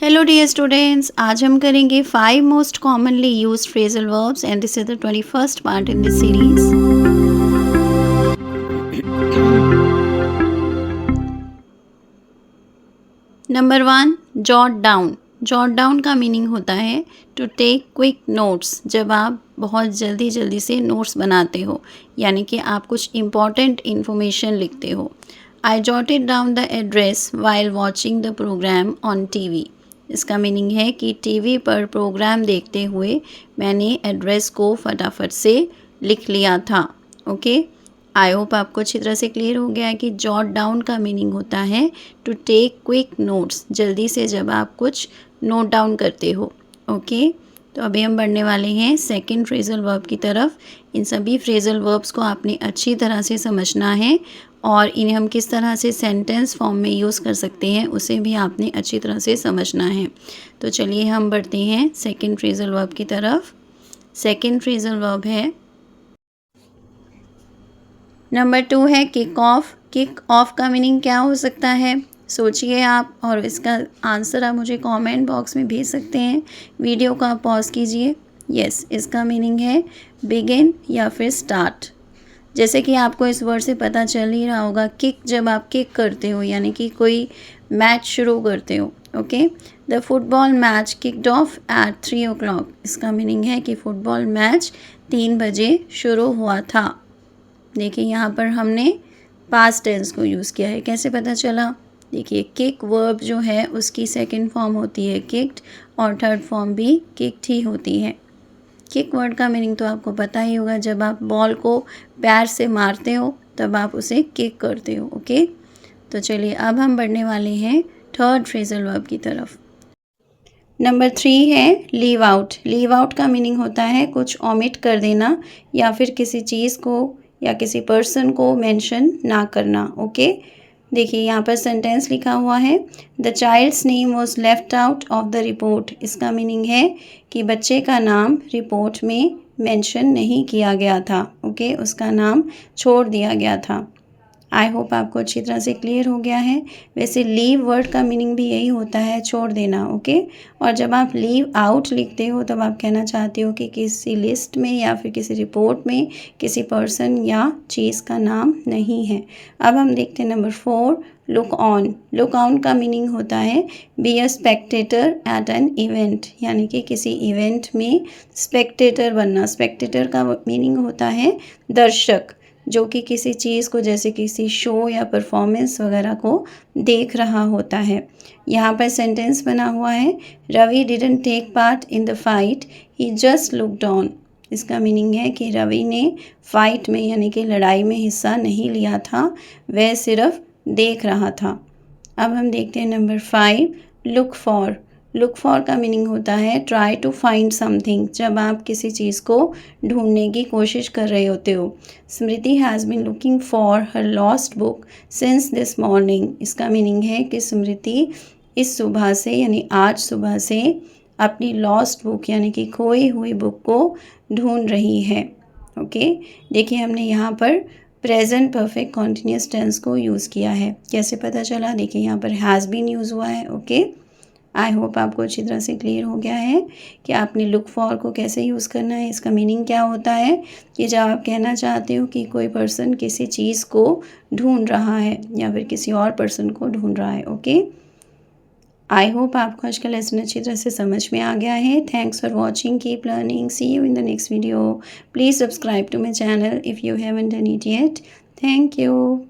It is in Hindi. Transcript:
हेलो डियर स्टूडेंट्स, आज हम करेंगे 5 most commonly used phrasal verbs and this is the 21st part in this series. Number 1, jot down. Jot down का मीनिंग होता है टू टेक क्विक नोट्स। जब आप बहुत जल्दी जल्दी से नोट्स बनाते हो, यानी कि आप कुछ इम्पॉर्टेंट इन्फॉर्मेशन लिखते हो। I jotted down the address while watching the programme on TV. इसका मीनिंग है कि टीवी पर प्रोग्राम देखते हुए मैंने एड्रेस को फटाफट से लिख लिया था। ओके, आई होप आपको अच्छी तरह से क्लियर हो गया है कि जॉट डाउन का मीनिंग होता है टू टेक क्विक नोट्स, जल्दी से जब आप कुछ नोट डाउन करते हो। ओके, तो अभी हम बढ़ने वाले हैं सेकंड फ्रेजल वर्ब की तरफ। इन सभी फ्रेजल वर्ब्स को आपने अच्छी तरह से समझना है और इन्हें हम किस तरह से सेंटेंस फॉर्म में यूज़ कर सकते हैं उसे भी आपने अच्छी तरह से समझना है। तो चलिए हम बढ़ते हैं सेकंड फ्रेजल वर्ब की तरफ। सेकंड फ्रेजल वर्ब है नंबर 2 है किक ऑफ। किक ऑफ का मीनिंग क्या हो सकता है, सोचिए आप, और इसका आंसर आप मुझे कमेंट बॉक्स में भेज सकते हैं। वीडियो को आप पॉज कीजिए। यस, इसका मीनिंग है बिगिन या फिर स्टार्ट। जैसे कि आपको इस वर्ड से पता चल ही रहा होगा, किक जब आप किक करते हो यानी कि कोई मैच शुरू करते हो। Okay, the football match kicked off at 3 o'clock। इसका मीनिंग है कि फुटबॉल मैच 3 बजे शुरू हुआ था। देखिए यहाँ पर हमने पास्ट टेंस को यूज़ किया है। कैसे पता चला? देखिए, किक वर्ब जो है उसकी सेकंड फॉर्म होती है किक्ड और थर्ड फॉर्म भी किक्ड ही होती है। किक वर्ड का मीनिंग तो आपको पता ही होगा, जब आप बॉल को पैर से मारते हो तब आप उसे किक करते हो। ओके, तो चलिए अब हम बढ़ने वाले हैं थर्ड फ्रेजल वर्ब की तरफ। नंबर 3 है लीव आउट। लीव आउट का मीनिंग होता है कुछ ओमिट कर देना या फिर किसी चीज़ को या किसी पर्सन को मेंशन ना करना। ओके, देखिए यहाँ पर सेंटेंस लिखा हुआ है, the child's name was left out of the report. इसका मीनिंग है कि बच्चे का नाम रिपोर्ट में मेंशन नहीं किया गया था। ओके, उसका नाम छोड़ दिया गया था। आई होप आपको अच्छी तरह से क्लियर हो गया है। वैसे लीव वर्ड का मीनिंग भी यही होता है, छोड़ देना। ओके, और जब आप लीव आउट लिखते हो तब आप कहना चाहते हो कि किसी लिस्ट में या फिर किसी रिपोर्ट में किसी पर्सन या चीज़ का नाम नहीं है। अब हम देखते हैं number 4, look on. Look on का मीनिंग होता है be a spectator at an event, यानी कि किसी इवेंट में स्पेक्टेटर बनना। स्पेक्टेटर का मीनिंग होता है दर्शक, जो कि किसी चीज़ को, जैसे किसी शो या परफॉर्मेंस वगैरह को देख रहा होता है। यहाँ पर सेंटेंस बना हुआ है, Ravi didn't take part in the fight, he just looked on. इसका मीनिंग है कि रवि ने फाइट में यानी कि लड़ाई में हिस्सा नहीं लिया था, वह सिर्फ देख रहा था। अब हम देखते हैं number 5, look for. Look for का मीनिंग होता है ट्राई टू फाइंड समथिंग, जब आप किसी चीज़ को ढूंढने की कोशिश कर रहे होते हो। Smriti has been looking for her lost book since this morning. इसका मीनिंग है कि स्मृति इस सुबह से यानी आज सुबह से अपनी लॉस्ट बुक यानी कि खोई हुई बुक को ढूंढ रही है। ओके, देखिए हमने यहाँ पर प्रेजेंट परफेक्ट कॉन्टिन्यूस टेंस को यूज़ किया है। कैसे पता चला? देखिए यहाँ पर हैज़ बीन यूज़ हुआ है। ओके, आई होप आपको अच्छी तरह से क्लियर हो गया है कि आपने लुक फॉर को कैसे यूज़ करना है। इसका मीनिंग क्या होता है कि जब आप कहना चाहते हो कि कोई पर्सन किसी चीज़ को ढूंढ रहा है या फिर किसी और पर्सन को ढूंढ रहा है। ओके, आई होप आपको आज का लेसन अच्छी तरह से समझ में आ गया है। Thanks for watching, keep learning, see you in the next video. Please subscribe to my channel if you haven't done it yet. Thank you.